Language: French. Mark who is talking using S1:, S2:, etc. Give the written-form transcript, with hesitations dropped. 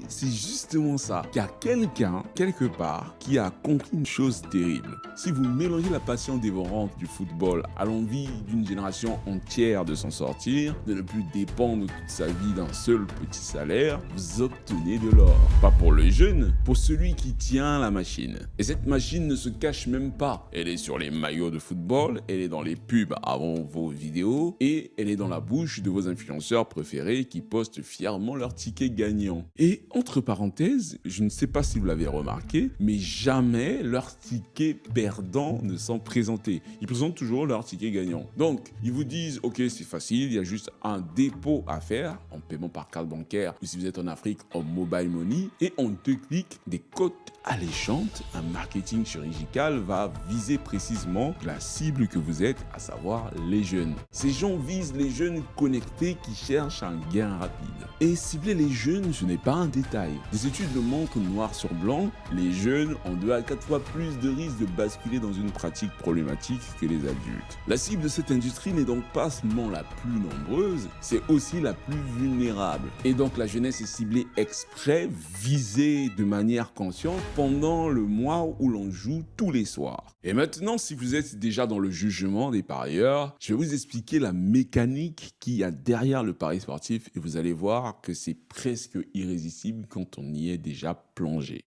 S1: c'est justement ça. Il y a quelqu'un, quelque part, qui a compris une chose terrible. Si vous mélangez la passion dévorante du football à l'envie d'une génération entière de s'en sortir, de ne plus dépendre toute sa vie d'un seul petit salaire, vous obtenez de l'or. Pas pour le jeune, pour celui qui tient la machine. Et cette machine ne se cache même pas. Elle est sur les maillots de football, elle est dans les pubs avant vos vidéos et elle est dans la bouche de vos influenceurs préférés qui postent fièrement leurs tickets gagnants. Et entre parenthèses, je ne sais pas si vous l'avez remarqué, mais jamais leurs tickets perdants ne sont présentés. Ils présentent toujours leurs tickets gagnants. Donc, ils vous disent, ok, c'est facile, il y a juste un dépôt à faire en paiement par carte bancaire ou si vous êtes en Afrique en mobile money et en 2 clics, des cotes alléchantes, un marketing chirurgical va viser précisément la cible que vous êtes, à savoir les jeunes. Ces gens visent les jeunes connectés qui cherchent un gain rapide. Et cibler les jeunes, ce n'est pas un détail. Des études le montrent noir sur blanc, les jeunes ont 2 à 4 fois plus de risques de basculer dans une pratique problématique que les adultes. La cible de cette industrie n'est donc pas seulement la plus nombreuse, c'est aussi la plus vulnérable. Et donc la jeunesse est ciblée exprès, visée de manière consciente pendant le mois où l'on joue tous les soirs. Et maintenant, si vous êtes déjà dans le jugement des parieurs, je vais vous expliquer la mécanique qu'il y a derrière le pari sportif et vous allez voir que c'est presque irrésistible quand on y est déjà plongé.